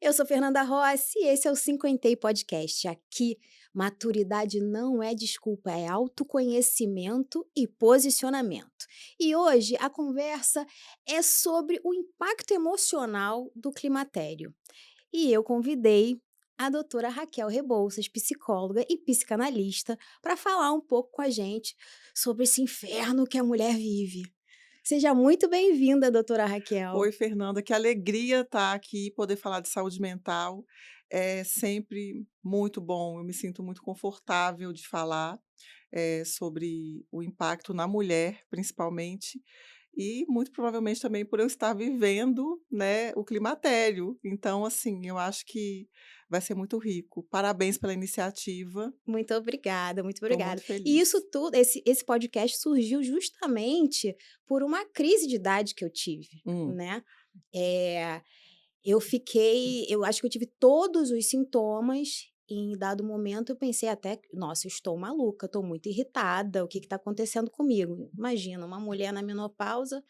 Eu sou Fernanda Rossi e esse é o Cinquentei Podcast. Aqui, maturidade não é desculpa, é autoconhecimento e posicionamento. E hoje a conversa é sobre o impacto emocional do climatério. E eu convidei a doutora Raquel Rebouças, psicóloga e psicanalista, para falar um pouco com a gente sobre esse inferno que a mulher vive. Seja muito bem-vinda, doutora Raquel. Oi, Fernanda, que alegria estar aqui e poder falar de saúde mental. É sempre muito bom, eu me sinto muito confortável de falar, sobre o impacto na mulher, principalmente, e muito provavelmente também por eu estar vivendo, né, o climatério. Então, assim, eu acho que vai ser muito rico. Parabéns pela iniciativa, Muito obrigada, muito estou obrigada. muito E isso feliz. tudo, esse podcast surgiu justamente por uma crise de idade que eu tive, Hum, né. Eh, eu acho que eu tive todos os sintomas e em dado momento eu pensei até: "Nossa, eu estou maluca, estou muito irritada, o que está acontecendo comigo?". Imagina, uma mulher na menopausa,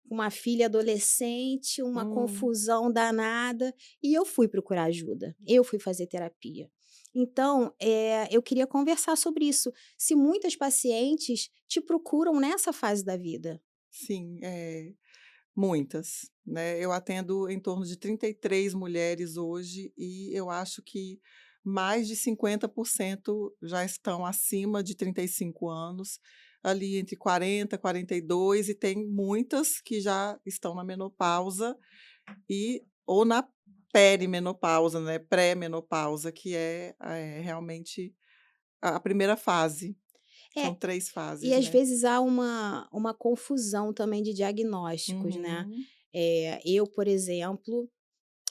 com uma filha adolescente, uma hum. confusão danada, e eu fui procurar ajuda, eu fui fazer terapia. Então, eu queria conversar sobre isso, se muitas pacientes te procuram nessa fase da vida. Sim, muitas, né. Eu atendo em torno de 33 mulheres hoje e eu acho que mais de 50% já estão acima de 35 anos, ali entre 40, 42 e tem muitas que já estão na menopausa ou na perimenopausa, né, pré-menopausa, que é realmente a primeira fase. São É, 3 e fases, às né. vezes há uma confusão também de diagnósticos, né. Uhum. Eu, por exemplo,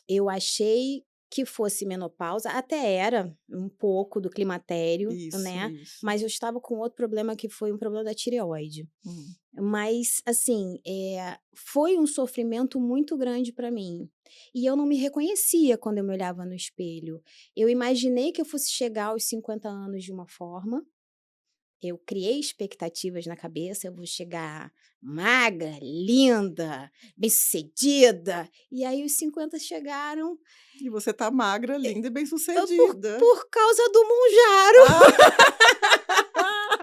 eu achei que fosse menopausa, até era um pouco do climatério, Isso, né, isso. mas eu estava com outro problema que foi um problema da tireoide. Hum. Mas, assim, foi um sofrimento muito grande para mim. E eu não me reconhecia quando eu me olhava no espelho. Eu imaginei que eu fosse chegar aos 50 anos de uma forma, eu criei expectativas na cabeça, eu vou chegar magra, linda, bem-sucedida, e aí os 50 chegaram, E você tá magra, linda e por bem-sucedida. por causa do Monjaro. Ah,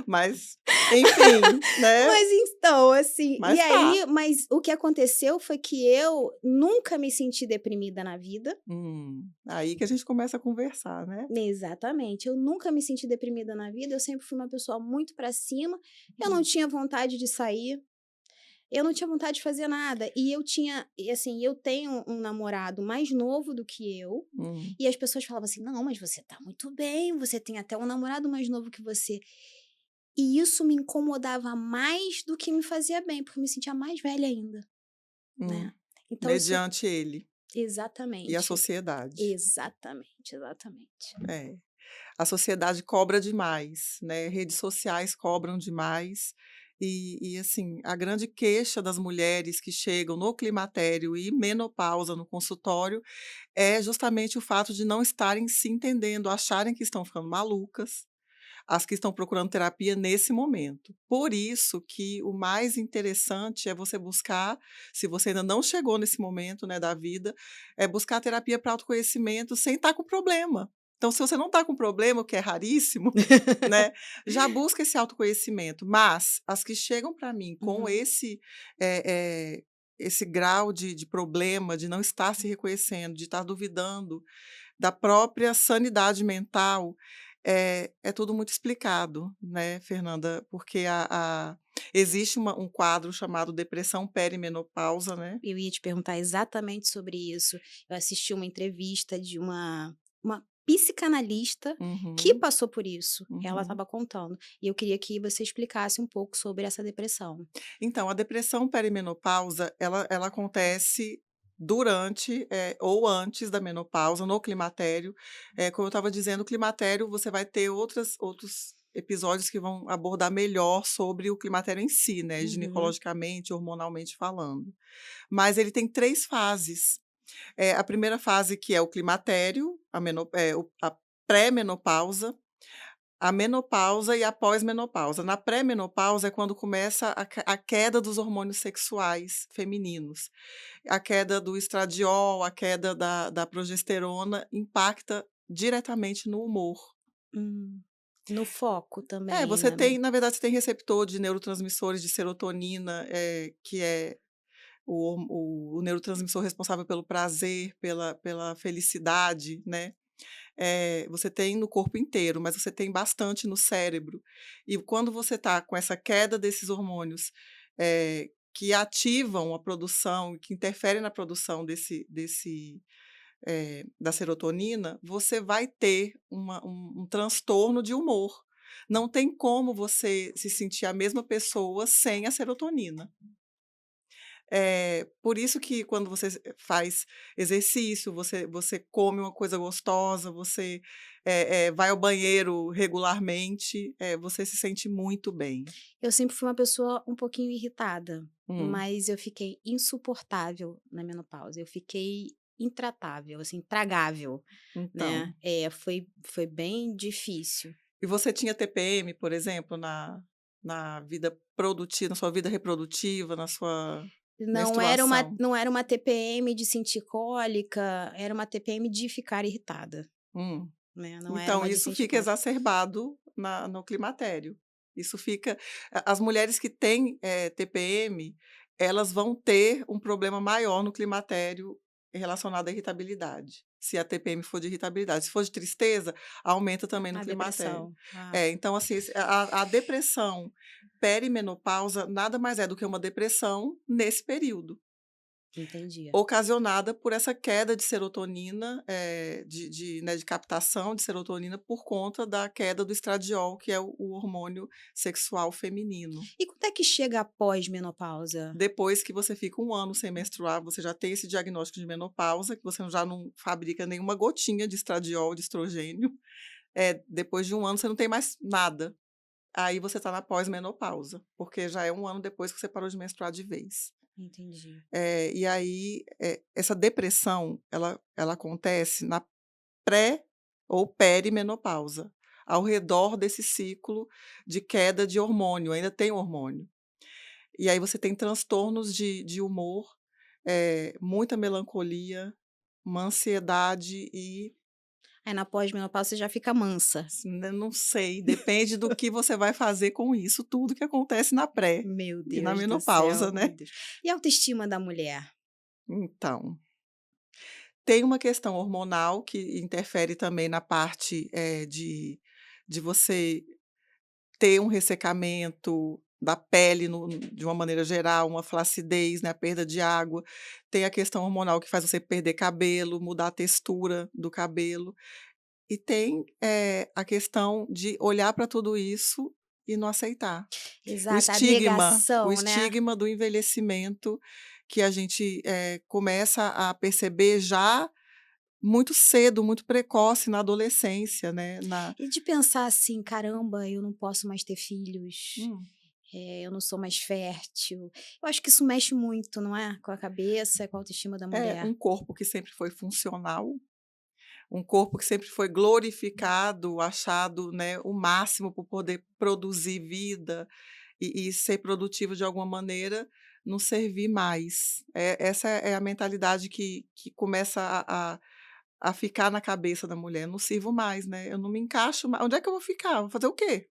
mas, enfim, né, Mas então, assim, e mas tá. aí mas o que aconteceu foi que eu nunca me senti deprimida na vida. Aí que a gente começa a conversar, né. Exatamente, eu nunca me senti deprimida na vida, eu sempre fui uma pessoa muito pra cima, eu não Hum, tinha vontade de sair. Eu não tinha vontade de fazer nada. E assim, eu tenho um namorado mais novo do que eu, hum, e as pessoas falavam assim: "Não, mas você tá muito bem, você tem até um namorado mais novo que você". E isso me incomodava mais do que me fazia bem, porque eu me sentia mais velha ainda, hum. né. Então isso Mediante ele e a exatamente, sociedade. exatamente, exatamente. É. A sociedade cobra demais, né, redes sociais cobram demais, assim, a grande queixa das mulheres que chegam no climatério e menopausa no consultório, é justamente o fato de não estarem se entendendo, acharem que estão ficando malucas, as que estão procurando terapia nesse momento. Por isso que o mais interessante é você buscar, se você ainda não chegou nesse momento, né, da vida, é buscar terapia para autoconhecimento sem estar com problema. Então, se você não está com problema, o que é raríssimo, né, já busca esse autoconhecimento. Mas as que chegam para mim com Uhum. eh esse grau de problema, de não estar se reconhecendo, de estar duvidando da própria sanidade mental, é tudo muito explicado, né, Fernanda, porque existe um quadro chamado depressão perimenopausa, né. Eu ia te perguntar exatamente sobre isso. Eu assisti uma entrevista de uma psicanalista que Uhum, passou por isso. Ela uhum. estava contando. E eu queria que você explicasse um pouco sobre essa depressão. Então, a depressão perimenopausa, ela acontece durante, ou antes da menopausa, no climatério. Como eu estava dizendo, o climatério você vai ter outros episódios que vão abordar melhor sobre o climatério em si, né, Uhum, ginecologicamente, hormonalmente falando. Mas ele tem 3 fases. A primeira fase que é o climatério, a pré-menopausa, a menopausa e a pós-menopausa. Na pré-menopausa é quando começa a queda dos hormônios sexuais femininos. A queda do estradiol, a queda da progesterona impacta diretamente no humor. Hum. No foco É, também, você né? tem, na verdade, você tem receptor de neurotransmissores de serotonina, que é o neurotransmissor responsável pelo prazer, pela felicidade, né? Você tem no corpo inteiro, mas você tem bastante no cérebro. E quando você está com essa queda desses hormônios, que ativam a produção, que interferem na produção da serotonina, você vai ter um transtorno de humor. Não tem como você se sentir a mesma pessoa sem a serotonina. Por isso que quando você faz exercício, você come uma coisa gostosa, você, vai ao banheiro regularmente, você se sente muito bem. Eu sempre fui uma pessoa um pouquinho irritada, Hum, mas eu fiquei insuportável na menopausa. Eu fiquei intratável, assim, intragável, né? então. Foi bem difícil. E você tinha TPM, por exemplo, na vida produtiva, na sua vida reprodutiva, na sua menstruação? Não era uma TPM de sentir cólica, era uma TPM de ficar irritada, Hum. né? Não era Então uma de isso sentir fica cólica. exacerbado no climatério. Isso fica as mulheres que têm, TPM, elas vão ter um problema maior no climatério relacionado à irritabilidade, se a TPM for de irritabilidade. Se for de tristeza, aumenta também no A climatério. depressão. Ah, Então assim, a depressão perimenopausa nada mais é do que uma depressão nesse período. entendi. Ocasionada por essa queda de serotonina, né, de captação de serotonina por conta da queda do estradiol, que é o hormônio sexual feminino. E quando é que chega a pós-menopausa? Depois que você fica 1 ano sem menstruar, você já tem esse diagnóstico de menopausa, que você já não fabrica nenhuma gotinha de estradiol, de estrogênio. Depois de 1 ano você não tem mais nada. Aí você está na pós-menopausa, porque já é 1 ano depois que você parou de menstruar de vez. Entendi. E aí, essa depressão, ela acontece na pré ou perimenopausa, ao redor desse ciclo de queda de hormônio, ainda tem hormônio. E aí você tem transtornos de humor, muita melancolia, uma ansiedade e Aí na pós-menopausa você já fica mansa. não sei, depende do que você vai fazer com isso tudo que acontece na pré Meu e na Deus do menopausa, céu, meu né. Deus. E a autoestima da mulher? Então tem uma questão hormonal que interfere também na parte, de você ter um ressecamento da pele de uma maneira geral, uma flacidez, né, a perda de água. Tem a questão hormonal que faz você perder cabelo, mudar a textura do cabelo. E tem, a questão de olhar para tudo isso e não aceitar. Exato, a O negação, né. estigma do envelhecimento que a gente, começa a perceber já muito cedo, muito precoce na adolescência, né, E de pensar assim: "Caramba, eu não posso mais ter filhos, hum, eu não sou mais fértil". Eu acho que isso mexe muito, não é, com a cabeça, com a autoestima da um mulher. corpo que sempre foi funcional, um corpo que sempre foi glorificado, achado, né, o máximo por poder produzir vida e ser produtivo de alguma maneira, não servir mais. Essa é a mentalidade que começa a ficar na cabeça da mulher, "não sirvo mais, né, eu não me encaixo ma onde é que eu vou ficar? Vou fazer o quê?".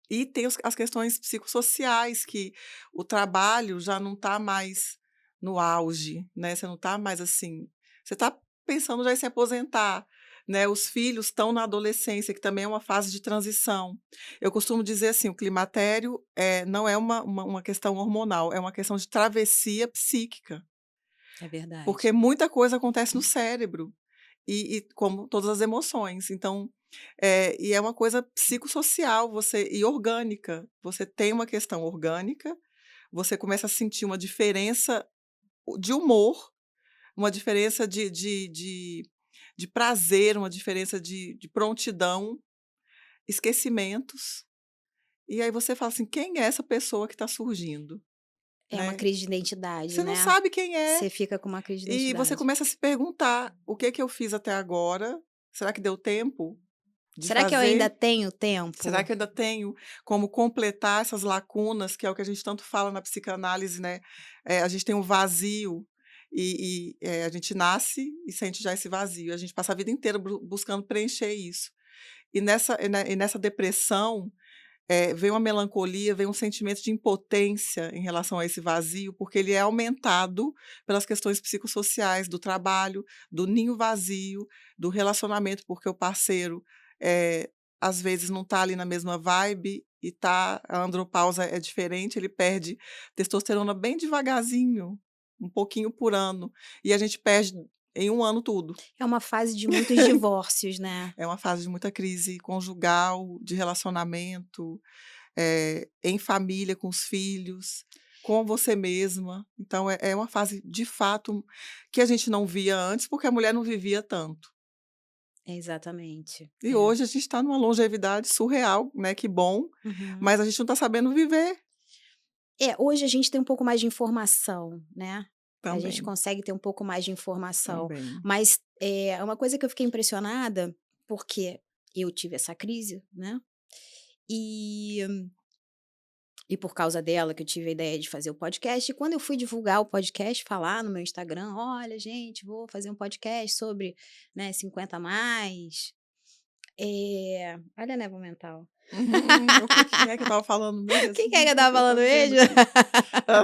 E tem as questões psicossociais que o trabalho já não está mais no auge, né, você não está mais assim você está pensando já em se aposentar, né, os filhos estão na adolescência, que também é uma fase de transição. Eu costumo dizer assim, o climatério, não é uma questão hormonal, é uma questão de travessia psíquica, É porque verdade. muita coisa acontece no cérebro. E como todas as emoções, então, e é uma coisa psicossocial e orgânica. Você tem uma questão orgânica, você começa a sentir uma diferença de humor, uma diferença de prazer, uma diferença de prontidão, esquecimentos, e aí você fala assim: "Quem é essa pessoa que está surgindo?", É uma né. crise de identidade, Você não né. sabe quem é. Você fica com uma crise de E você identidade. começa a se perguntar: "O que que eu fiz até agora? Será que deu tempo?". de Será que eu ainda fazer. tenho tempo? Será que eu ainda tenho como completar essas lacunas, que é o que a gente tanto fala na psicanálise, né? A gente tem um vazio a gente nasce e sente já esse vazio. A gente passa a vida inteira buscando preencher isso. E nessa depressão, vem uma melancolia, vem um sentimento de impotência em relação a esse vazio, porque ele é aumentado pelas questões psicossociais do trabalho, do ninho vazio, do relacionamento, porque o parceiro, eh, às vezes não está ali na mesma vibe e a andropausa é diferente, ele perde testosterona bem devagarzinho, um pouquinho por ano, e a gente perde em um ano tudo. É uma fase de muitos divórcios, né. É uma fase de muita crise conjugal, de relacionamento, em família, com os filhos, com você mesma. Então é uma fase, de fato, que a gente não via antes, porque a mulher não vivia tanto. Exatamente, E é. hoje a gente está numa longevidade surreal, né, que bom, Uhum. mas a gente não está sabendo viver É, hoje a gente tem um pouco mais de informação, né, a gente também, consegue ter um pouco mais de informação, também. mas, é uma coisa que eu fiquei impressionada, porque eu tive essa crise, né, e e por causa dela que eu tive a ideia de fazer o podcast, e quando eu fui divulgar o podcast, falar no meu Instagram: "Olha gente, vou fazer um podcast sobre, né, 50 a mais", olha a névoa mental. O que que é que eu estava falando Quem mesmo? que é que eu O que estava que eu falando estava dizendo mesmo? aqui? Hã.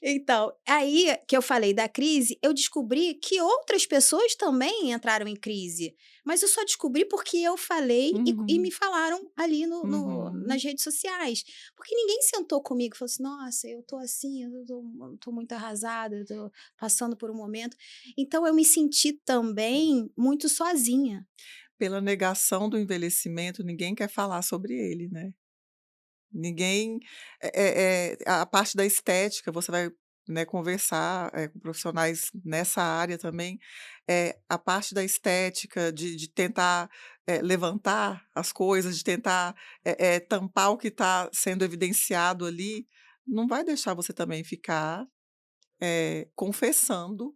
Então, aí que eu falei da crise, eu descobri que outras pessoas também entraram em crise, mas eu só descobri porque eu falei e me Uhum, falaram ali uhum. nas redes sociais. Porque ninguém sentou comigo e falou assim: "Nossa, eu tô assim, eu tô muito arrasada, eu tô passando por um momento". Então eu me senti também muito sozinha. Pela negação do envelhecimento, ninguém quer falar sobre ele, né. Ninguém a parte da estética, você vai, né, conversar, com profissionais nessa área também, a parte da estética, de tentar, levantar as coisas, de tentar, tampar o que está sendo evidenciado ali, não vai deixar você também ficar, confessando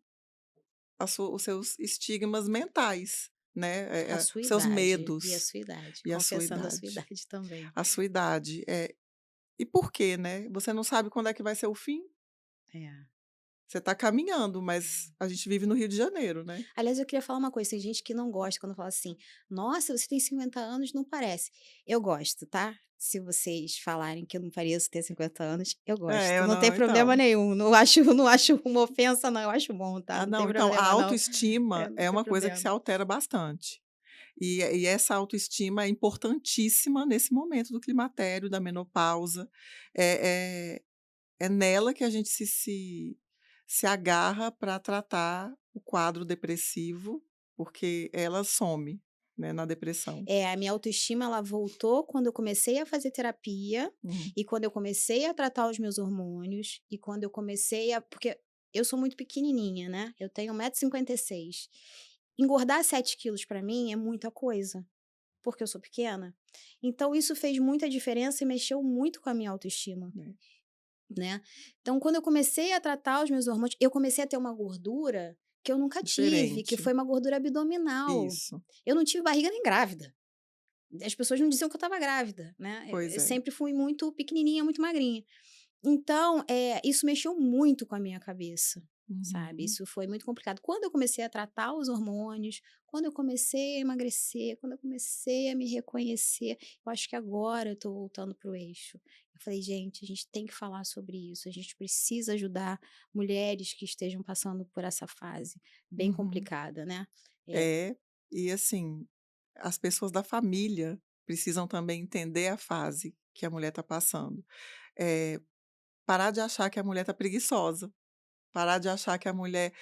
os seus estigmas mentais, né, A sua os seus idade, e a medos sua idade, e a sua confessando a sua idade. idade também. A sua idade. E por quê, né? Você não sabe quando é que vai ser o fim. É. Você está caminhando, mas a gente vive no Rio de Janeiro, né? Aliás, eu queria falar uma coisa, tem gente que não gosta quando fala assim: "Nossa, você tem 50 anos, não parece". Eu gosto, tá? Se vocês falarem que eu não pareço ter 50 anos, eu gosto, Eu não tem não, problema então. nenhum, não acho uma ofensa não, eu acho bom, tá? Ah, Não tem não, então a problema não, autoestima não é tem uma coisa que se problema. altera bastante. E essa autoestima é importantíssima nesse momento do climatério, da menopausa. É, é nela que a gente se agarra para tratar o quadro depressivo, porque ela some, né, na depressão. É, a minha autoestima ela voltou quando eu comecei a fazer terapia, Uhum. e quando eu comecei a tratar os meus hormônios, e quando eu comecei a porque eu sou muito pequenininha, né, eu tenho 1,56 m. Engordar 7 quilos para mim é muita coisa, porque eu sou pequena. Então isso fez muita diferença e mexeu muito com a minha autoestima, Né, né. Então quando eu comecei a tratar os meus hormônios, eu comecei a ter uma gordura que eu nunca tive, que diferente. foi uma gordura abdominal. Isso, Eu não tive barriga nem grávida. As pessoas não diziam que eu estava grávida, né, pois eu é. sempre fui muito pequenininha, muito magrinha. Então, isso mexeu muito com a minha cabeça, sabe, Uhum. isso foi muito complicado. Quando eu comecei a tratar os hormônios, quando eu comecei a emagrecer, quando eu comecei a me reconhecer, eu acho que agora eu tô voltando para o eixo. Eu falei: "Gente, a gente tem que falar sobre isso, a gente precisa ajudar mulheres que estejam passando por essa fase bem Uhum. complicada, né". É, É, e assim, as pessoas da família precisam também entender a fase que a mulher está passando. Eh, Parar de achar que a mulher está preguiçosa, parar de achar que a mulher,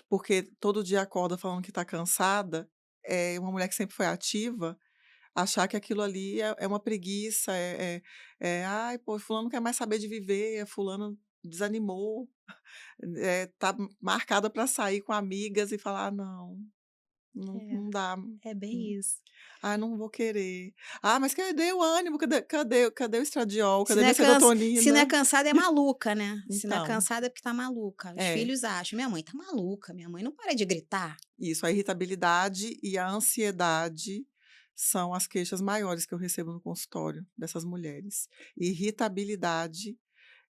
porque todo dia acorda falando que está cansada, é uma mulher que sempre foi ativa, achar que aquilo ali é uma preguiça, "Ai, pô, fulano não quer mais saber de viver, fulano desanimou", tá marcada para sair com amigas e falar: "Ah, não, não é, não dá, é bem isso. ah, não vou querer. Ah, mas cadê o ânimo? Cadê o estradiol? Se Cadê não minha é se não é serotonina?" cansada é maluca, né. Se não é Então, cansada é porque tá maluca. Os é, filhos acham: "Minha mãe tá maluca, minha mãe não para de gritar". isso, a irritabilidade e a ansiedade são as queixas maiores que eu recebo no consultório dessas mulheres. Irritabilidade,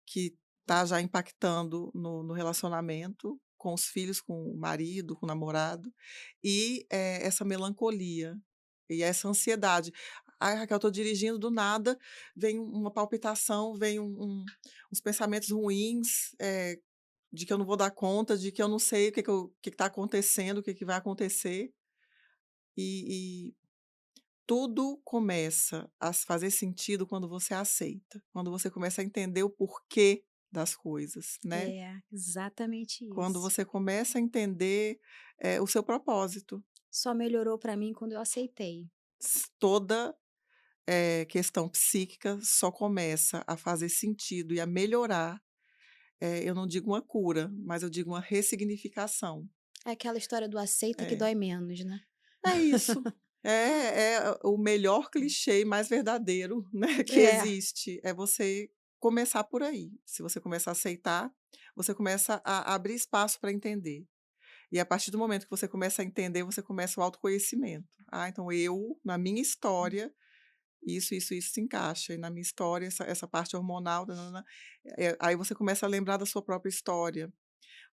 que está já impactando no relacionamento, com os filhos, com o marido, com o namorado, e essa melancolia e essa ansiedade. Ai, Raquel, estou dirigindo, do nada vem uma palpitação, vem uns pensamentos ruins, de que eu não vou dar conta, de que eu não sei o que está acontecendo, o que vai acontecer. E tudo começa a fazer sentido quando você aceita, quando você começa a entender o porquê das coisas, né. É, exatamente Quando isso. você começa a entender, o seu propósito. Só melhorou para mim quando eu aceitei. Toda, questão psíquica só começa a fazer sentido e a melhorar, eu não digo uma cura, mas eu digo uma ressignificação. É aquela história do aceita que É. dói menos, né. É isso. É o melhor clichê e mais verdadeiro, né, que É. existe. É você começar por aí. Se você começar a aceitar, você começa a abrir espaço para entender. E a partir do momento que você começa a entender, você começa o autoconhecimento. Ah, então eu, na minha história, isso se encaixa. E na minha história, essa parte hormonal, tã-tã-tã, aí você começa a lembrar da sua própria história.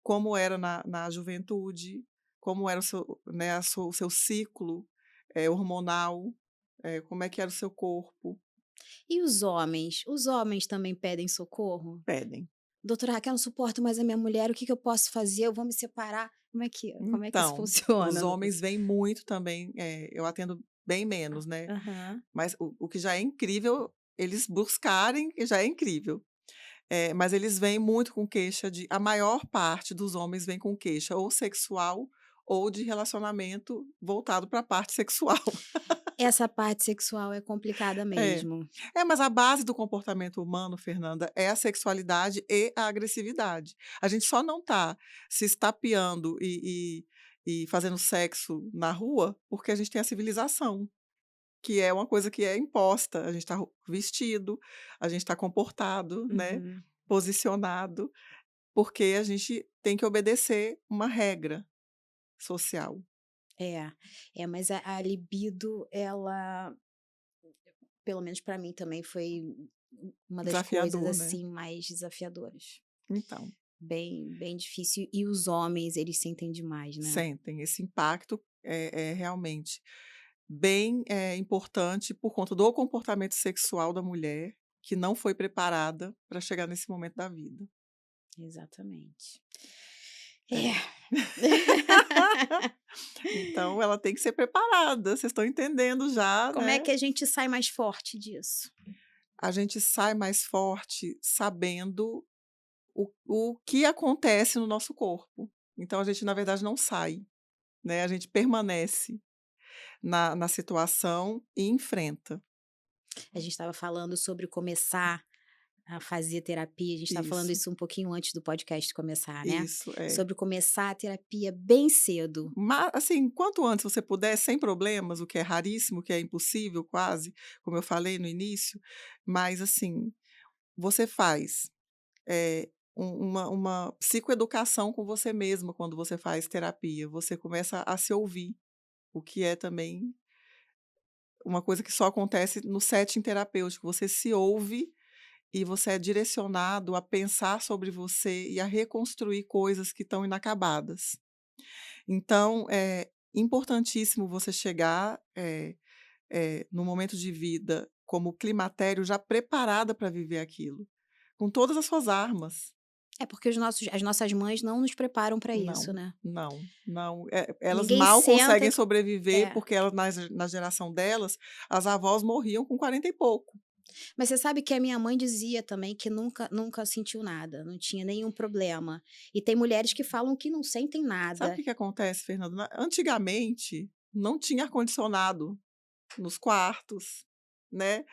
Como era na juventude, como era o seu, né, o seu ciclo, hormonal, como é que era o seu corpo. E os homens? Os homens também pedem socorro? Pedem. "Doutora Raquel, não suporto mais a minha mulher, o que que eu posso fazer? Eu vou me separar". Como é que isso Então, os funciona no homens vêm muito também, eu atendo bem menos, né, Aham. mas o que já é incrível eles buscarem, já é incrível. Mas eles vêm muito com queixa de, a maior parte dos homens vem com queixa ou sexual ou de relacionamento voltado para a parte sexual. Essa parte sexual é complicada É. mesmo. Mas a base do comportamento humano, Fernanda, é a sexualidade e a agressividade. A gente só não tá se estapeando e fazendo sexo na rua, porque a gente tem a civilização, que é uma coisa que é imposta. A gente tá vestido, a gente tá comportado, né, Uhum. posicionado, porque a gente tem que obedecer uma regra social. É, mas a libido ela, pelo menos pra mim também foi uma das coisas, Desafiador, né. assim, mais desafiadoras. Então, Bem difícil e os homens eles sentem demais, né. sentem esse impacto, é realmente bem, importante por conta do comportamento sexual da mulher, que não foi preparada para chegar nesse momento da vida. Exatamente. É. É. Então ela tem que ser preparada, vocês estão entendendo já, Como é né. que a gente sai mais forte disso? A gente sai mais forte sabendo o que acontece no nosso corpo. Então a gente, na verdade, não sai, né, a gente permanece na situação e enfrenta. A gente estava falando sobre começar a fazer terapia, a gente estava falando Isso, isso um pouquinho antes do podcast começar, né, isso, é. sobre começar a terapia bem cedo. Assim, quanto antes você puder, sem problemas, o que é raríssimo, o que é impossível quase, como eu falei no início, mas assim, você faz, uma psicoeducação com você mesma quando você faz terapia, você começa a se ouvir, o que é também uma coisa que só acontece no setting terapêutico, você se ouve e você é direcionado a pensar sobre você e a reconstruir coisas que estão inacabadas. Então, é importantíssimo você chegar, no momento de vida como climatério já preparada para viver aquilo, com todas as suas armas. É porque as nossas mães não nos preparam para isso, Não, né. não, não, elas Ninguém mal senta conseguem e sobreviver, é. porque elas na geração delas, as avós morriam com 40 e pouco. Mas você sabe que a minha mãe dizia também que nunca sentiu nada, não tinha nenhum problema. E tem mulheres que falam que não sentem Sabe o nada. que que acontece, Fernando? Antigamente, não tinha ar-condicionado nos quartos, né,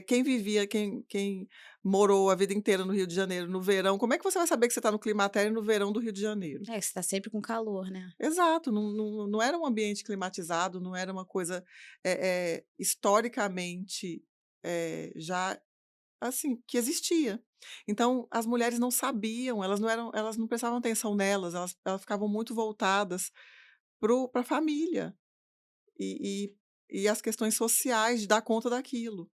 quem morou a vida inteira no Rio de Janeiro, no verão, como é que você vai saber que você está no climatério no verão do Rio de Janeiro? É, você tá sempre com calor, né. Exato, não era um ambiente climatizado, não era uma coisa, historicamente, já, assim, que existia. Então as mulheres não sabiam, elas não prestavam atenção nelas, elas ficavam muito voltadas para a família. e as questões sociais de dar conta daquilo.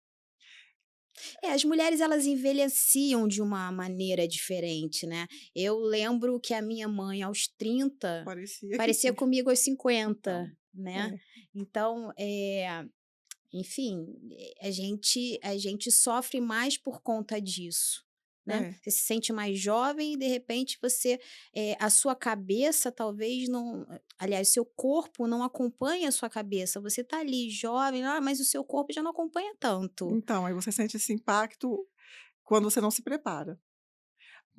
As mulheres elas envelheciam de uma maneira diferente, né. Eu lembro que a minha mãe aos 30 Parecia que parecia tinha. comigo aos 50, Então, né. é, Então, enfim, a gente sofre mais por conta disso, né. é. Você se sente mais jovem e de repente você, a sua cabeça talvez não aliás, seu corpo não acompanha a sua cabeça, você tá ali jovem, mas o seu corpo já não acompanha tanto. Então, aí você sente esse impacto quando você não se prepara.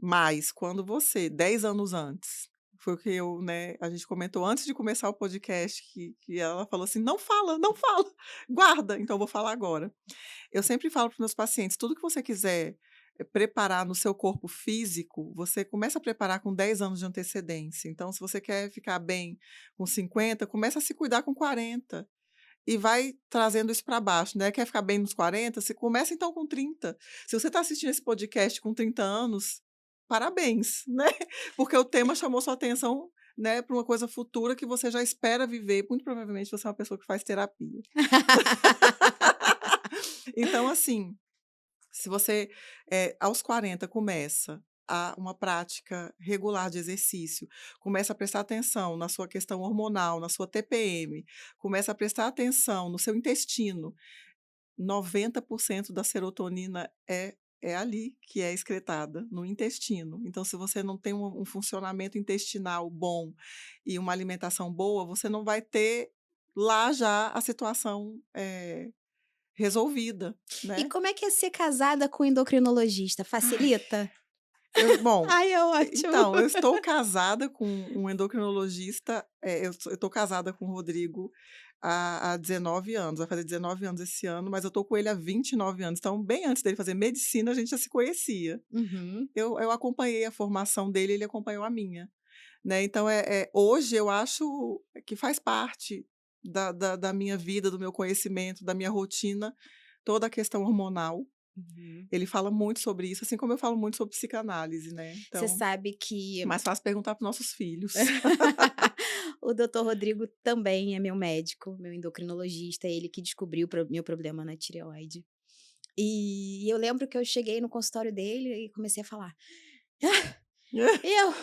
Mas quando você, 10 anos antes, foi o que eu, né, a gente comentou antes de começar o podcast que ela falou assim: "Não fala, não fala, guarda", então eu vou falar agora. Eu sempre falo para os meus pacientes: tudo que você quiser, preparar no seu corpo físico, você começa a preparar com 10 anos de antecedência. Então, se você quer ficar bem com 50, começa a se cuidar com 40 e vai trazendo isso para baixo, né. Quer ficar bem nos 40, você começa então com 30. Se você está assistindo esse podcast com 30 anos, parabéns, né, porque o tema chamou sua atenção, né, para uma coisa futura que você já espera viver, muito provavelmente você é uma pessoa que faz terapia. Então assim, se você, aos 40 começa a uma prática regular de exercício, começa a prestar atenção na sua questão hormonal, na sua TPM, começa a prestar atenção no seu intestino, 90% da serotonina é ali que é excretada, no intestino. Então se você não tem um funcionamento intestinal bom e uma alimentação boa, você não vai ter lá já a situação, resolvida, E né. como é que é ser casada com endocrinologista, Ai, facilita? bom, Ai, é ótimo. então, eu estou casada com um endocrinologista, eu estou casada com o Rodrigo há 19 anos, vai fazer 19 anos esse ano, mas eu estou com ele há 29 anos, então bem antes dele fazer medicina, a gente já se conhecia. Uhum. Eu acompanhei a formação dele, ele acompanhou a minha, né, então, hoje eu acho que faz parte da minha vida, do meu conhecimento, da minha rotina, toda a questão hormonal. Uhum. Ele fala muito sobre isso, assim como eu falo muito sobre psicanálise, né, Você então, sabe que mais fácil perguntar para os nossos filhos. o doutor Rodrigo também é meu médico, meu endocrinologista, ele que descobriu meu problema na tireoide. E eu lembro que eu cheguei no consultório dele e comecei a falar: "Eu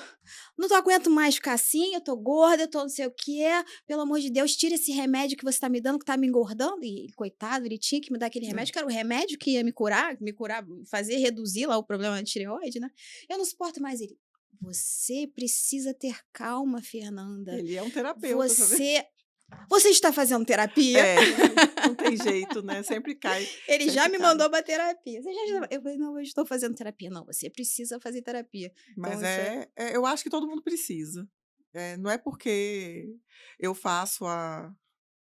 não tô aguento mais ficar assim, eu tô gorda, eu tô não sei o quê, pelo amor de Deus, tira esse remédio que você tá me dando que tá me engordando", e coitado, ele tinha que me dar aquele remédio, que era o remédio que ia me curar, fazer reduzir lá o problema da tireoide, né. Eu não suporto mais ele: "Você precisa ter calma, Fernanda, Ele é um terapeuta, tá vendo? você você está fazendo terapia?" É, não tem jeito, né, Ele já sempre me cai. mandou pra terapia. "Você já", eu falei: "Não, eu estou fazendo terapia". "Não, você precisa fazer terapia". Então Mas isso é eu acho que todo mundo precisa. Não é porque eu faço há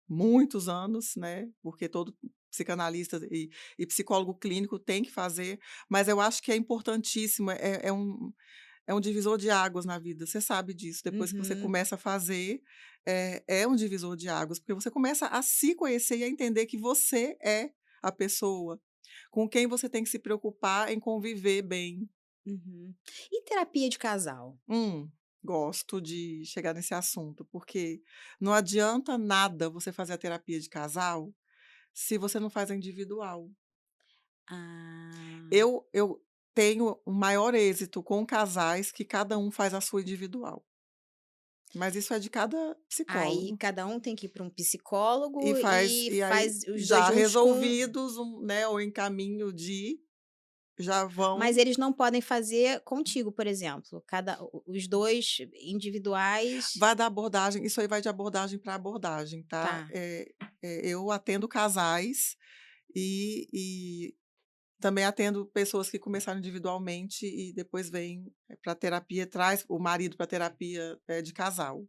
muitos anos, né, porque todo psicanalista e psicólogo clínico tem que fazer, mas eu acho que é importantíssimo, é um divisor de águas na vida, você sabe disso, depois que você uhum. começa a fazer, é um divisor de águas, porque você começa a se conhecer e a entender que você é a pessoa com quem você tem que se preocupar em conviver bem. Uhum. E terapia de casal? Gosto de chegar nesse assunto, porque não adianta nada você fazer a terapia de casal se você não faz a individual. Ah, Eu tenho o maior êxito com casais que cada um faz a sua individual, mas isso é de cada aí psicólogo. cada um tem que ir para um psicólogo E e e aí, faz os 2 já juntos com resolvidos, né, ou em caminho de, já mas vão, eles não podem fazer contigo, por exemplo, os 2 individuais vai da abordagem, isso aí vai de abordagem para abordagem, tá. tá. Eu atendo casais e também atendo pessoas que começaram individualmente e depois vêm para terapia, traz o marido para terapia, de casal.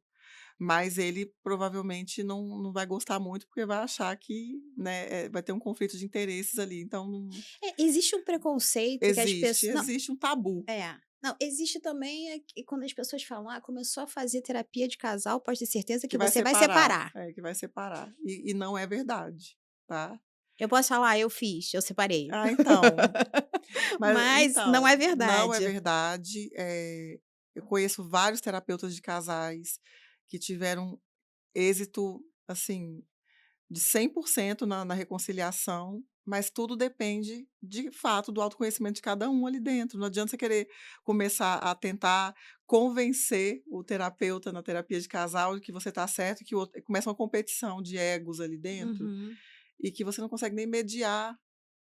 Mas ele provavelmente não vai gostar muito, porque vai achar que, né, vai ter um conflito de interesses ali, então não Existe um preconceito que as pessoas não, existe um tabu. não, existe também que quando as pessoas falam: "Ah, começou a fazer terapia de casal, pode ter certeza Que que vai você vai separar, separar". que vai separar. E não é verdade, tá. Eu posso falar: "Ah, eu fiz, eu separei". Ah, então, Mas não é não é verdade. verdade, eu conheço vários terapeutas de casais que tiveram êxito, assim, de 100% na reconciliação, mas tudo depende, de fato, do autoconhecimento de cada um ali dentro. Não adianta você querer começar a tentar convencer o terapeuta na terapia de casal de que você está certo, que o outro começa uma competição de egos ali dentro, Uhum. e que você não consegue nem mediar,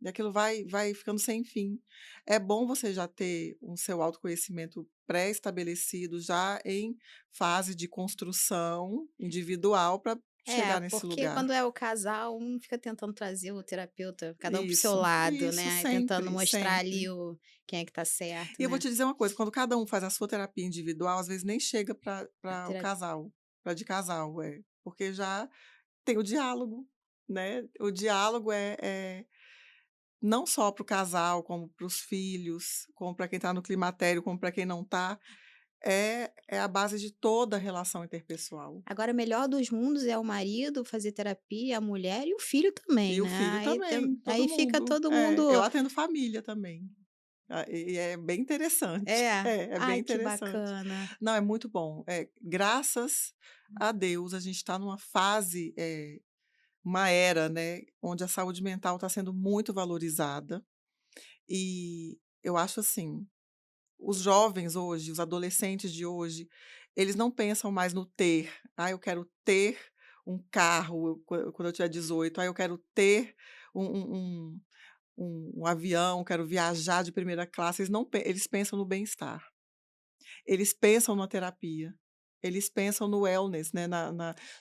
e aquilo vai ficando sem fim. É bom você já ter um seu autoconhecimento pré-estabelecido, já em fase de construção individual para É, chegar nesse porque lugar. quando é o casal, um fica tentando trazer o terapeuta, cada um para o seu lado, Isso, né, tentando sempre, mostrar ali sempre. quem é que tá certo, E eu vou né. te dizer uma coisa, quando cada um faz a sua terapia individual, às vezes nem chega para A o tera casal, para de casal, porque já tem o diálogo, né, o diálogo é não só para o casal, como para os filhos, como para quem está no climatério, como para quem não está, é a base de toda a relação interpessoal. Agora o melhor dos mundos é o marido fazer terapia, a mulher e o filho também, E o né, filho também, todo aí fica mundo. todo Eu mundo atendo família também. E é bem interessante. é. É bem Ai, que interessante. bacana. Não, é muito bom. Graças a Deus, a gente está numa fase, uma era, né, onde a saúde mental está sendo muito valorizada. E eu acho assim, os jovens hoje, os adolescentes de hoje, eles não pensam mais no ter. "Ah, eu quero ter um carro quando eu tiver 18. Ah, eu quero ter um um avião, quero viajar de primeira classe", eles não pe eles pensam no bem-estar, eles pensam na terapia, eles pensam no wellness, né,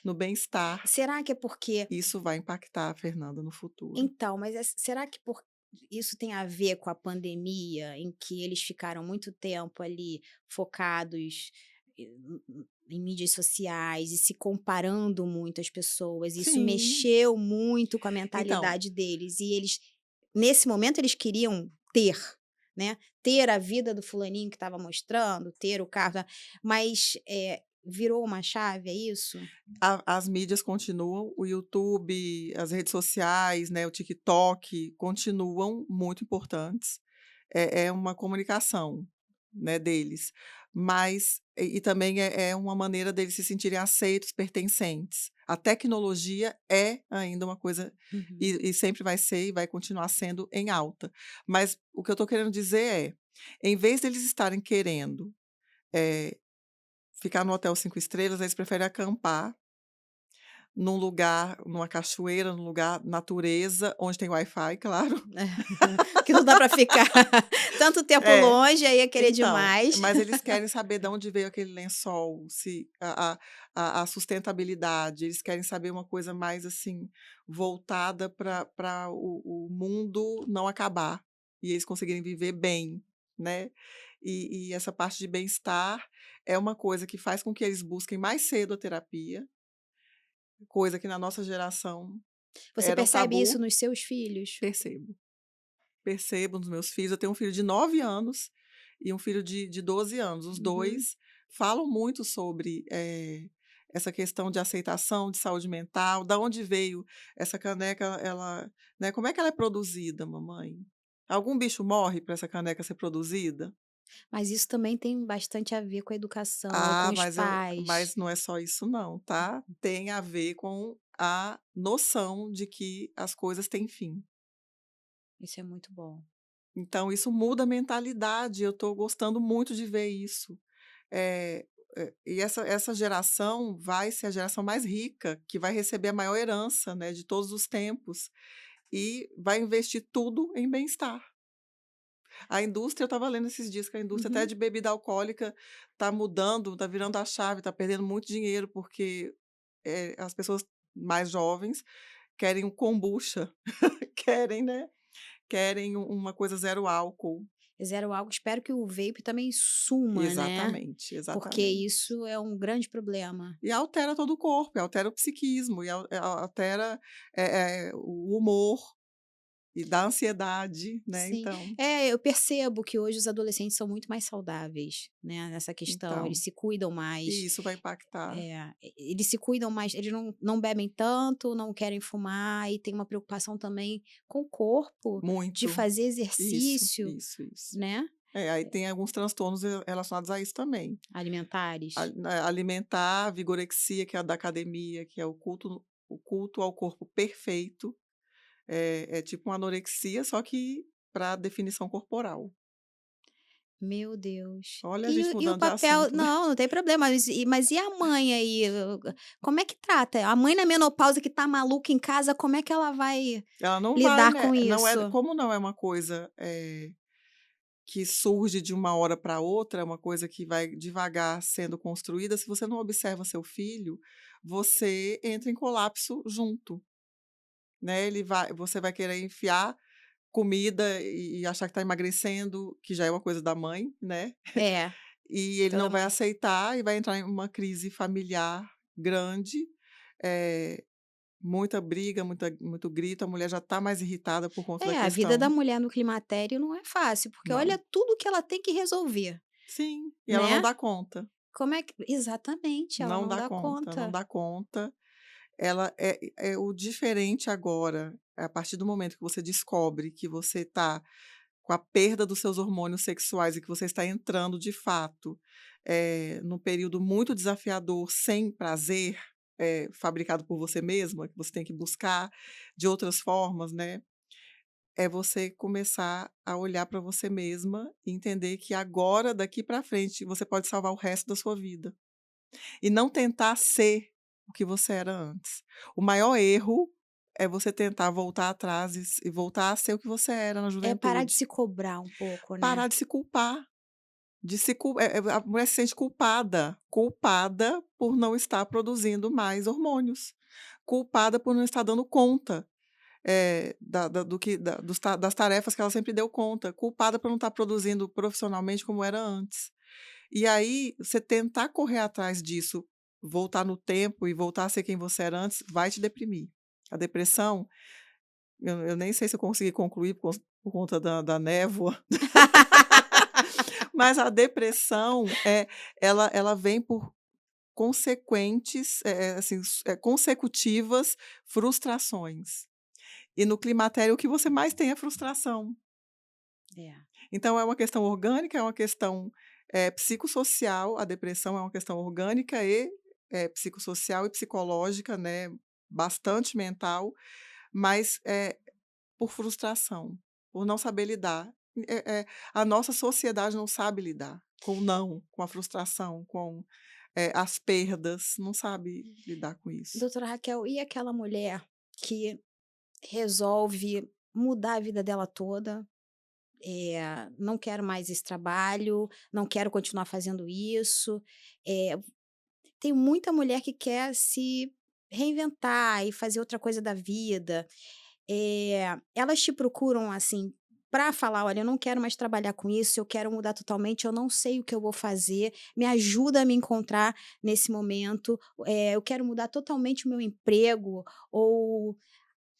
no bem-estar. Será que é porque Isso vai impactar, Fernanda, no futuro. então, mas será que por isso tem a ver com a pandemia, em que eles ficaram muito tempo ali focados em mídias sociais e se comparando muito às pessoas, isso Sim. mexeu muito com a Então, mentalidade deles e eles, nesse momento, eles queriam ter, né, ter a vida do fulaninho que estava mostrando, ter o carro, mas, virou uma chave, é isso? as mídias continuam, o YouTube, as redes sociais, né, o TikTok, continuam muito importantes. É uma comunicação, né, deles, mas e também é uma maneira deles se sentirem aceitos, pertencentes. A tecnologia é ainda uma coisa, Uhum. e sempre vai ser e vai continuar sendo em alta. Mas o que eu estou querendo dizer em vez deles estarem querendo, eh, ficar no hotel 5 estrelas, eles preferem acampar num lugar, numa cachoeira, num lugar natureza, onde tem Wi-Fi, claro. Que não dá para ficar tanto tempo É. longe, aí ia querer Então, demais. mas eles querem saber de onde veio aquele lençol, se a sustentabilidade, eles querem saber uma coisa mais, assim, voltada para o mundo não acabar, e eles conseguirem viver bem, né. E essa parte de bem-estar é uma coisa que faz com que eles busquem mais cedo a terapia, coisa que na nossa geração Você era um percebe isso tabu. nos seus filhos? Percebo. Percebo nos meus filhos. Eu tenho um filho de 9 anos e um filho de 12 anos. Os Uhum. 2 falam muito sobre, essa questão de aceitação, de saúde mental. Da onde veio essa caneca, ela, né, como é que ela é produzida, mamãe? Algum bicho morre para essa caneca ser produzida? Mas isso também tem bastante a ver com a educação, com Ah, os mas pais. não é só isso não, tá? Tem a ver com a noção de que as coisas têm fim. Isso é muito bom. Então isso muda a mentalidade, eu estou gostando muito de ver isso. Eh e essa geração vai ser a geração mais rica, que vai receber a maior herança, né, de todos os tempos, e vai investir tudo em bem-estar. A indústria, eu estava lendo esses dias que a indústria até Uhum. de bebida alcoólica está mudando, está virando a chave, está perdendo muito dinheiro, porque, as pessoas mais jovens querem o kombucha, querem, né, querem uma coisa zero álcool. Zero álcool, espero que o vape também suma, né, Exatamente, porque exatamente. isso é um grande problema. E altera todo o corpo, e altera o psiquismo, e altera, o humor, e dá ansiedade, né, Sim. então É, eu percebo que hoje os adolescentes são muito mais saudáveis, né, nessa questão, então, eles se cuidam mais. e isso vai impactar Eles se cuidam mais, eles não bebem tanto, não querem fumar e tem uma preocupação também com o corpo, de muito. fazer Isso, exercício, isso, isso. né, Aí tem alguns transtornos relacionados a isso também. alimentares. Alimentar, vigorexia, que é a da academia, que é o culto o culto ao corpo perfeito, é tipo uma anorexia, só que para definição corporal. Meu Deus. Olha a E gente o mudando de papel assunto, né. não, não tem problema, mas e a mãe aí, como é que trata? A mãe na menopausa que tá maluca em casa, como é que ela vai Ela não vai, lidar né, com não é isso? como não é uma coisa, que surge de uma hora para outra, é uma coisa que vai devagar sendo construída, se você não observa seu filho, você entra em colapso junto, né, você vai querer enfiar comida e achar que está emagrecendo, que já é uma coisa da mãe, né, É, e ele toda não vai mãe. aceitar e vai entrar em uma crise familiar grande, eh, muita briga, muito grito, a mulher já está mais irritada por conta da É, a vida da questão. mulher no climatério não é fácil, porque Não. olha tudo que ela tem que resolver, Sim, e ela não né. dá conta, Como é que exatamente, ela não não dá dá conta, não conta. dá conta. Ela é o diferente agora, a partir do momento que você descobre que você está com a perda dos seus hormônios sexuais e que você está entrando de fato, num período muito desafiador, sem prazer, fabricado por você mesma, que você tem que buscar de outras formas, né, é você começar a olhar para você mesma e entender que agora, daqui para frente, você pode salvar o resto da sua vida. E não tentar ser o que você era antes. O maior erro é você tentar voltar atrás e voltar a ser o que você era na É parar de juventude. se cobrar um pouco, né. Parar de se culpar, a mulher se sente culpada por não estar produzindo mais hormônios, culpada por não estar dando conta, da do que da dos ta das tarefas que ela sempre deu conta, culpada por não estar produzindo profissionalmente como era antes. E aí, você tentar correr atrás disso, voltar no tempo e voltar a ser quem você era antes, vai te deprimir. A depressão, eu nem sei se eu consegui concluir por conta da névoa, mas a depressão, ela vem por consequentes, assim, consecutivas frustrações. E no climatério o que você mais tem é frustração. É. Então é uma questão orgânica, é uma questão, psicossocial, a depressão é uma questão orgânica e, psicossocial e psicológica, né, bastante mental, mas, por frustração, por não saber lidar. A nossa sociedade não sabe lidar com o não, com a frustração, com, as perdas, não sabe lidar com isso. Doutora Raquel, e aquela mulher que resolve mudar a vida dela toda, não quero mais esse trabalho, não quero continuar fazendo isso, tem muita mulher que quer se reinventar e fazer outra coisa da vida. Elas te procuram, assim, para falar: "Olha, eu não quero mais trabalhar com isso, eu quero mudar totalmente, eu não sei o que eu vou fazer, me ajuda a me encontrar nesse momento, eu quero mudar totalmente o meu emprego", ou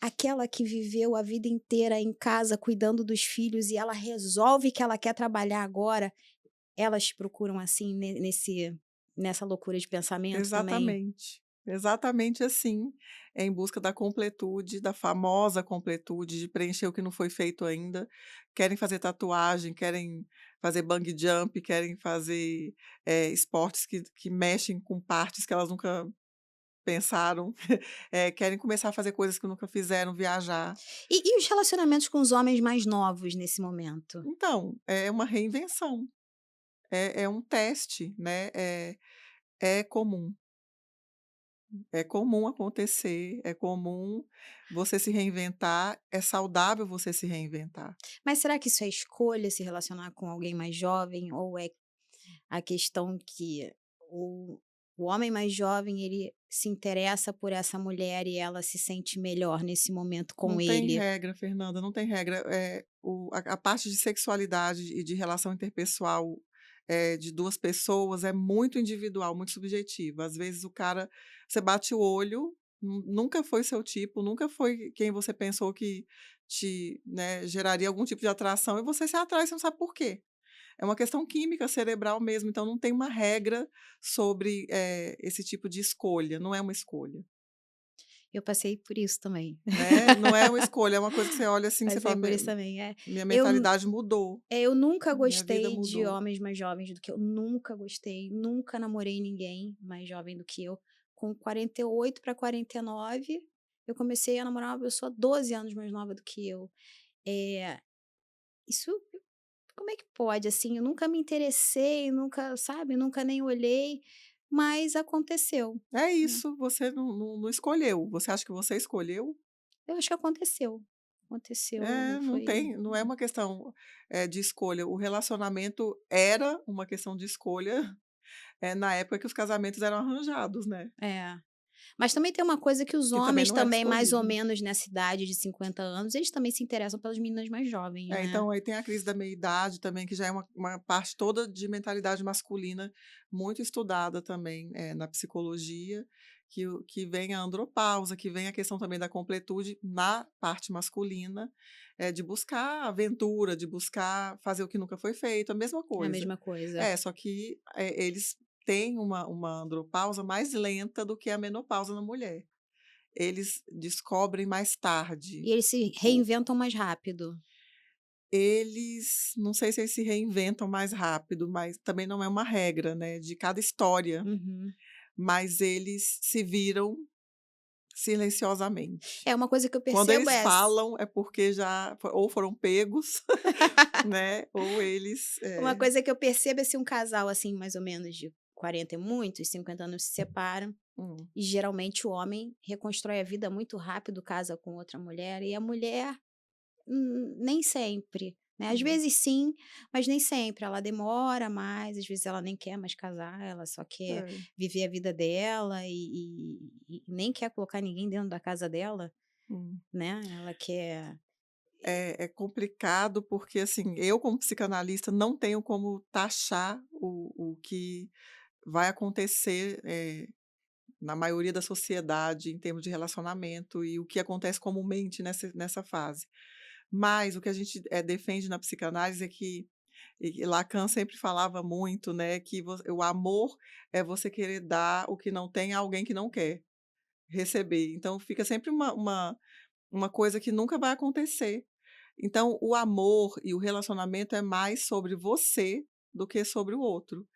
aquela que viveu a vida inteira em casa cuidando dos filhos e ela resolve que ela quer trabalhar agora, elas te procuram assim nessa loucura de pensamento também? Exatamente, exatamente assim, é em busca da completude, da famosa completude, de preencher o que não foi feito ainda. Querem fazer tatuagem, querem fazer bungee jump, querem fazer, esportes que mexem com partes que elas nunca pensaram, querem começar a fazer coisas que nunca fizeram, viajar. E os relacionamentos com os homens mais novos nesse momento? Então, é uma reinvenção, é um teste, né, é comum. É comum acontecer, é comum você se reinventar, é saudável você se reinventar. Mas será que isso é escolha, se relacionar com alguém mais jovem, ou é a questão que o o homem mais jovem, ele se interessa por essa mulher e ela se sente melhor nesse momento Não com tem ele? regra, Fernanda, não tem regra. A parte de sexualidade e de relação interpessoal, de 2 pessoas é muito individual, muito subjetiva. Às vezes o cara você bate o olho, nunca foi seu tipo, nunca foi quem você pensou que te, né, geraria algum tipo de atração e você se atrai, você não sabe por quê. É uma questão química cerebral mesmo, então não tem uma regra sobre, esse tipo de escolha, não é uma escolha, Eu passei por isso também. né, não é uma escolha, é uma coisa que você olha assim, que você Passei fala: por isso também, Minha Eu mentalidade mudou, eu nunca minha vida gostei de mudou". homens mais jovens do que eu, nunca gostei, nunca namorei ninguém mais jovem do que eu. com 48 para 49, eu comecei a namorar uma pessoa 12 anos mais nova do que eu. Eh, isso como é que pode, assim? Eu nunca me interessei, nunca, sabe, nunca nem olhei, mas aconteceu, É né. isso, você não escolheu. Você acha que você escolheu? Eu acho que aconteceu. Aconteceu, não É, foi não é uma questão, de escolha. O relacionamento era uma questão de escolha, na época que os casamentos eram arranjados, né, é. Mas também tem uma coisa que os que também homens não era também, mais ou escolhido. menos nessa idade de 50 anos, eles também se interessam pelas meninas mais jovens, É, né. então aí tem a crise da meia-idade também, que já é uma parte toda de mentalidade masculina muito estudada também, na psicologia, que vem a andropausa, que vem a questão também da completude na parte masculina, de buscar aventura, de buscar fazer o que nunca foi feito, a mesma É a coisa. mesma coisa. É, só que, eles têm uma andropausa mais lenta do que a menopausa na mulher. Eles descobrem mais E tarde. eles se reinventam mais rápido. Eles não sei se eles se reinventam mais rápido, mas também não é uma regra, né, de cada história, Uhum. mas eles se viram silenciosamente. É, uma coisa que eu Quando percebo eles é falam é porque já ou foram pegos, né, ou eles, uma coisa que eu percebo é se um casal, assim, mais ou menos de 40 e muitos, 50 anos se separam, hum, e geralmente o homem reconstrói a vida muito rápido, casa com outra mulher, e a mulher, nem sempre, né. Às hum, vezes sim, mas nem sempre. Ela demora mais, às vezes ela nem quer mais casar, ela só quer é, viver a vida dela e nem quer colocar ninguém dentro da casa dela, hum. né. Ela quer É complicado porque, assim, eu como psicanalista não tenho como taxar o que vai acontecer, na maioria da sociedade, em termos de relacionamento e o que acontece comumente nessa fase. Mas o que a gente, defende na psicanálise é que e Lacan sempre falava muito, né, que o amor é você querer dar o que não tem a alguém que não quer receber. Então fica sempre uma coisa que nunca vai acontecer. Então o amor e o relacionamento é mais sobre você do que sobre o outro.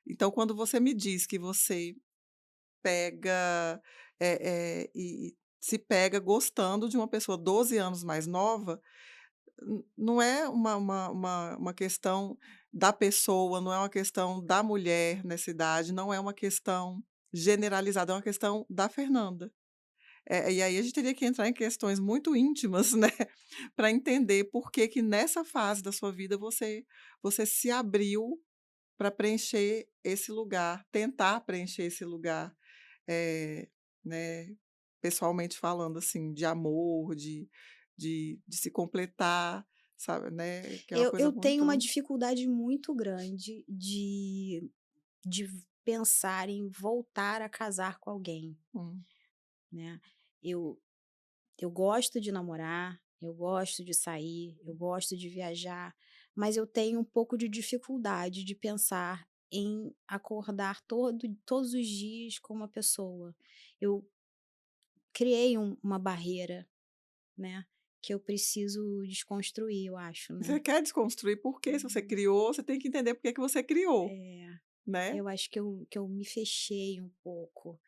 Então quando você me diz que você pega, e se pega gostando de uma pessoa 12 anos mais nova, não é uma questão da pessoa, não é uma questão da mulher nessa idade, não é uma questão generalizada, é uma questão da Fernanda. E aí a gente teria que entrar em questões muito íntimas, né, para entender por que que nessa fase da sua vida você se abriu para preencher esse lugar, tentar preencher esse lugar. Eh, né, pessoalmente falando, assim, de amor, de se completar, sabe, né, que é uma coisa eu tenho uma muito dificuldade muito grande de pensar em voltar a casar com alguém, hum, né. Eu eu gosto de namorar, eu gosto de sair, eu gosto de viajar, mas eu tenho um pouco de dificuldade de pensar em acordar todos os dias com uma pessoa. Eu criei uma barreira, né, que eu preciso desconstruir, eu acho, você né. quer desconstruir porque se você criou, você tem que entender por que que você criou, É, né. eu acho que eu me fechei um pouco.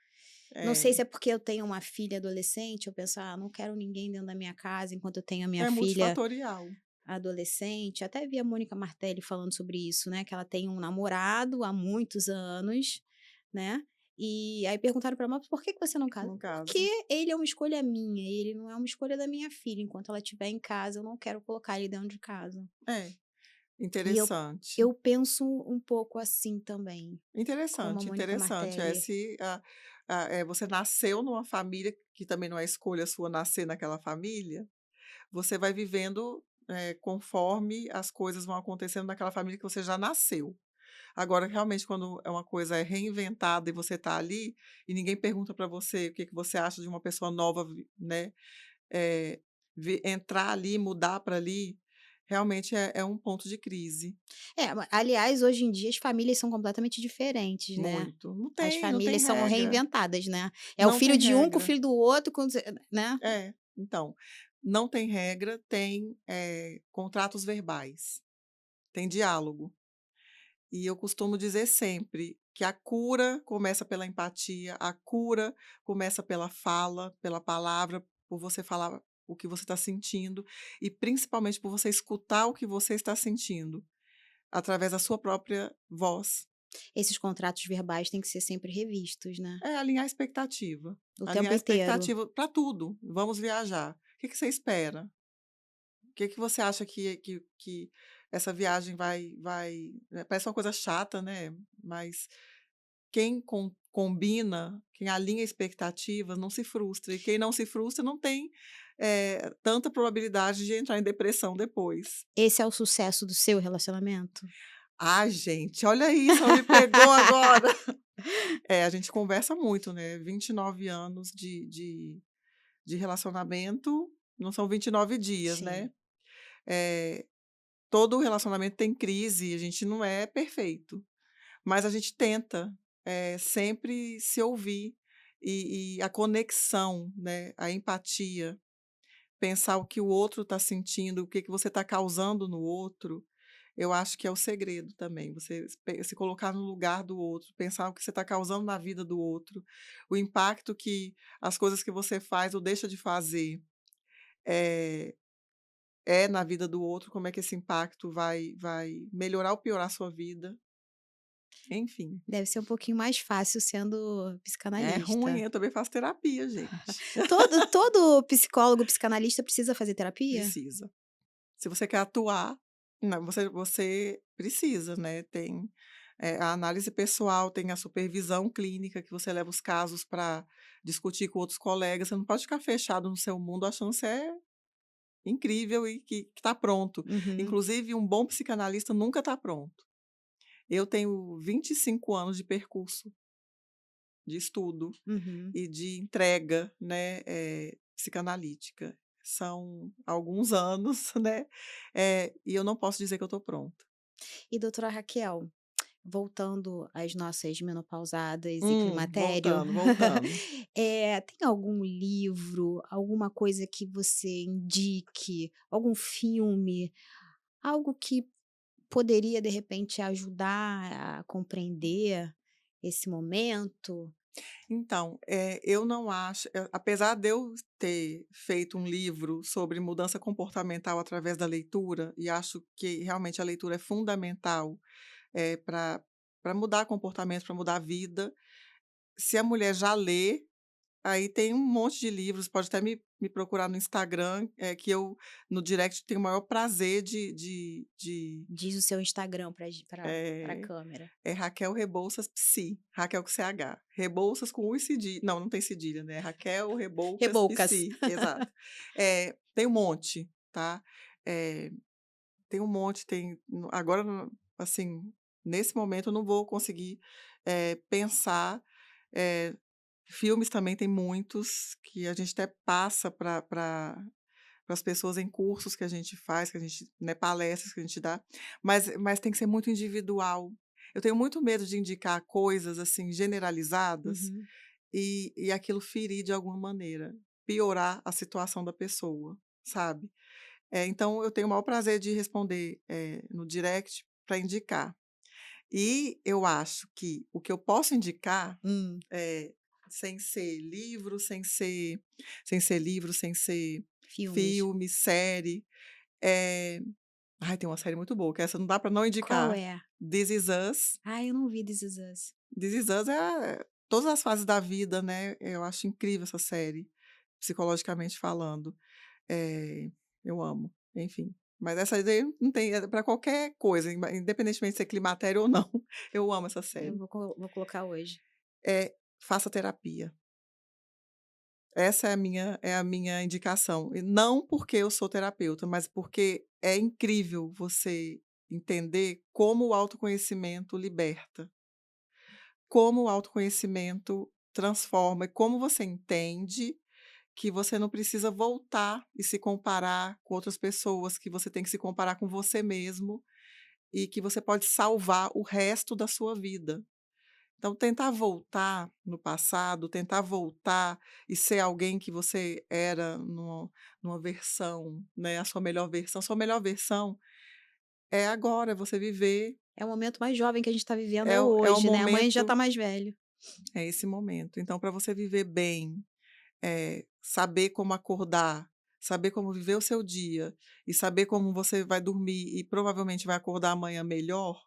Não sei se É, é porque eu tenho uma filha adolescente, eu penso: "Ah, não quero ninguém dentro da minha casa enquanto eu tenho a minha é filha multifatorial. adolescente". Até vi a Mônica Martelli falando sobre isso, né, que ela tem um namorado há muitos anos, né, e aí perguntaram para ela: "Mas por que que você não casa?". No "Porque caso. ele é uma escolha minha, ele não é uma escolha da minha filha. Enquanto ela estiver em casa, eu não quero colocar ele dentro de casa". É, E eu interessante. eu penso um pouco assim também, como a Interessante, Mônica interessante. Martelli. Se você nasceu numa família que também não é escolha sua nascer naquela família, você vai vivendo, conforme as coisas vão acontecendo naquela família que você já nasceu. Agora, realmente, quando é uma coisa é reinventada e você está ali, e ninguém pergunta para você o que que você acha de uma pessoa nova, né, eh, entrar ali, mudar para ali, realmente é um ponto de crise. É, aliás, hoje em dia as famílias são completamente diferentes, né. Muito. As Não tem famílias são regra, reinventadas, né. É o não filho tem de um com o regra. filho do outro, com né. É, então, não tem regra, tem, contratos verbais, tem diálogo. E eu costumo dizer sempre que a cura começa pela empatia, a cura começa pela fala, pela palavra, por você falar o que você está sentindo e principalmente por você escutar o que você está sentindo, através da sua própria voz. Esses contratos verbais têm que ser sempre revistos, né, É alinhar a expectativa. o tempo Alinhar a inteiro. expectativa para tudo. Vamos viajar. O que que você espera? O que que você acha que essa viagem vai parece uma coisa chata, né, mas quem combina, quem alinha expectativas não se frustra, e quem não se frustra não tem, tanta probabilidade de entrar em depressão depois. Esse é o sucesso do seu relacionamento? Ah, gente, olha isso, ela me pegou agora. É, a gente conversa muito, né, 29 anos de relacionamento, não são 29 dias, né. Sim. Eh, Todo relacionamento tem crise, a gente não é perfeito, mas a gente tenta, sempre se ouvir e a conexão, né, a empatia, pensar o que o outro está sentindo, o que que você está causando no outro, eu acho que é o segredo também, você se colocar no lugar do outro, pensar o que você está causando na vida do outro, o impacto que as coisas que você faz ou deixa de fazer, eh, é na vida do outro, como é que esse impacto vai melhorar ou piorar a sua vida, enfim. Deve ser um pouquinho mais fácil sendo É ruim, psicanalista. eu também faço terapia, gente. Todo psicólogo, psicanalista precisa fazer terapia? Precisa. Se você quer atuar, não, você precisa, né, tem, a análise pessoal, tem a supervisão clínica que você leva os casos para discutir com outros colegas, você não pode ficar fechado no seu mundo achando que você é incrível e que está pronto. Uhum, Inclusive um bom psicanalista nunca está pronto. Eu tenho 25 anos de percurso, de estudo uhum. e de entrega, né, psicanalítica. São alguns anos, né, e eu não posso dizer que eu estou pronta. E doutora Raquel, voltando às nossas menopausadas e climatério, Voltando. tem algum livro, alguma coisa que você indique, algum filme, algo que poderia, de repente, ajudar a compreender esse momento? Então, eu não acho apesar de eu ter feito um livro sobre mudança comportamental através da leitura, e acho que realmente a leitura é fundamental, para mudar comportamento, para mudar a vida, se a mulher já lê, aí tem um monte de livros, pode até me procurar no Instagram, que eu no direct tenho o maior prazer de Diz o seu Instagram para a eh, câmera. é Raquel Rebouças Psi, Raquel com CH. Rebouças com U e cedilha não, não tem cedilha, né, Raquel Reboucas Reboucas. Psi, exato. Tem um monte, tá. Eh, Tem um monte, tem agora, assim, nesse momento eu não vou conseguir, pensar, eh filmes também tem muitos, que a gente até passa para as pessoas em cursos que a gente faz, que a gente, né, palestras que a gente dá, mas tem que ser muito individual. Eu tenho muito medo de indicar coisas, assim, generalizadas Uhum. e aquilo ferir de alguma maneira, piorar a situação da pessoa, sabe. Então eu tenho o maior prazer de responder, no direct para indicar. E eu acho que o que eu posso indicar, Hum. eh, sem ser livro, sem ser Filmes. filme, série, eh, ai, tem uma série muito boa, que essa não dá para não Qual indicar, é? This Is Us. Ah, eu não vi This Is Us. This Is Us é todas as fases da vida, né, eu acho incrível essa série, psicologicamente falando. Eu amo, enfim. Mas essa daí não tem é pra qualquer coisa, independentemente de ser climatério ou não, eu amo essa Eu série. vou colocar hoje. Faça terapia. Essa é a minha indicação. E não porque eu sou terapeuta, mas porque é incrível você entender como o autoconhecimento liberta, como o autoconhecimento transforma e como você entende que você não precisa voltar e se comparar com outras pessoas, que você tem que se comparar com você mesmo e que você pode salvar o resto da sua vida. Então, tentar voltar no passado, tentar voltar e ser alguém que você era numa versão, né, a sua melhor versão é agora, é você viver, É o momento mais jovem que a gente está vivendo É é o hoje, né, amanhã já está momento mais velho. é esse momento. Então para você viver bem, saber como acordar, saber como viver o seu dia e saber como você vai dormir e provavelmente vai acordar amanhã melhor,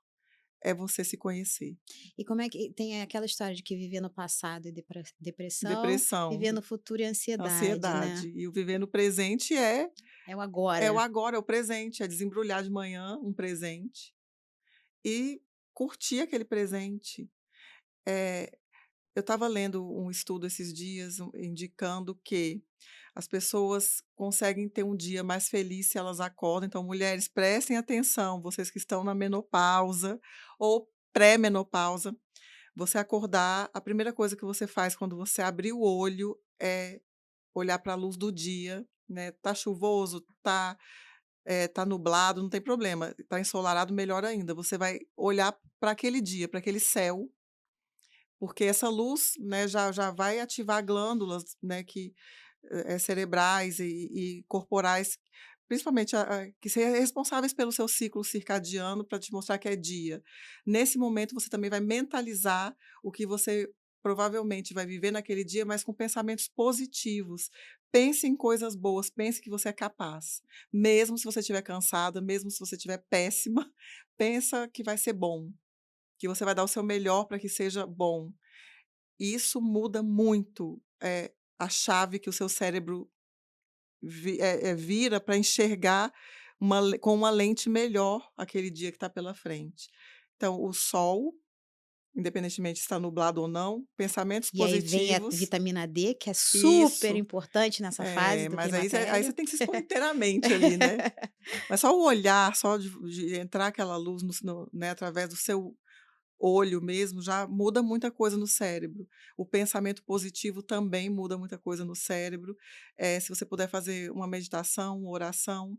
é você se conhecer. E como é que tem aquela história de que viver no passado é depressão, Depressão, viver no futuro é ansiedade, né. ansiedade. E o viver no presente É o é o agora. agora, é o presente, é desembrulhar de manhã um presente e curtir aquele presente. Eh, eu estava lendo um estudo esses dias, indicando que as pessoas conseguem ter um dia mais feliz se elas acordam. Então, mulheres, prestem atenção, vocês que estão na menopausa ou pré-menopausa, você acordar, a primeira coisa que você faz quando você abrir o olho é olhar para a luz do dia, né? Tá chuvoso, tá nublado, não tem problema. Tá ensolarado, melhor ainda. Você vai olhar para aquele dia, para aquele céu, porque essa luz, né, já vai ativar glândulas, né, que cerebrais e corporais, principalmente que são responsáveis pelo seu ciclo circadiano para te mostrar que é dia. Nesse momento, você também vai mentalizar o que você provavelmente vai viver naquele dia, mas com pensamentos positivos. Pense em coisas boas, pense que você é capaz. Mesmo se você estiver cansada, mesmo se você estiver péssima, pensa que vai ser bom, que você vai dar o seu melhor para que seja bom. E isso muda muito, a chave que o seu cérebro vira para enxergar com uma lente melhor aquele dia que está pela frente. Então, o sol, independentemente se está nublado ou não, pensamentos E aí vem a positivos. vitamina D, que é super Isso. importante nessa fase do Mas aí climatério. você tem que se expor inteiramente ali, né. Mas só o olhar, só de entrar aquela luz né, através do seu olho mesmo, já muda muita coisa no cérebro. O pensamento positivo também muda muita coisa no cérebro. Se você puder fazer uma meditação, uma oração,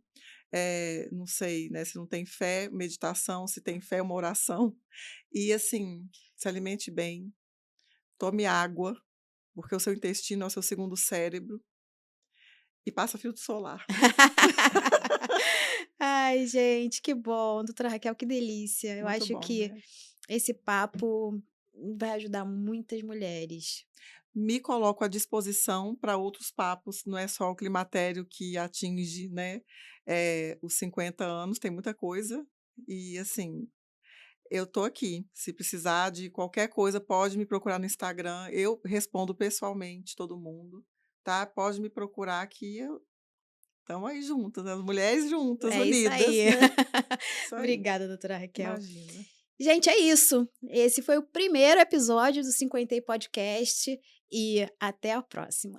não sei, né, se não tem fé, meditação, se tem fé, uma oração. E assim, se alimente bem, tome água, porque o seu intestino é o seu segundo cérebro, e passa filtro solar. Ai, gente, que bom, doutora Raquel, que delícia. Eu Muito acho bom, que né. esse papo vai ajudar muitas mulheres. Me coloco à disposição para outros papos, não é só o climatério que atinge, né, os 50 anos, tem muita coisa. E assim, eu tô aqui, se precisar de qualquer coisa pode me procurar no Instagram, eu respondo pessoalmente todo mundo, tá. Pode me procurar que estamos aí juntas, as mulheres juntas, É isso unidas, aí. né. Isso aí, Obrigada, doutora Raquel. imagina. Gente, é isso. Esse foi o primeiro episódio do 50 Podcast e até a próxima.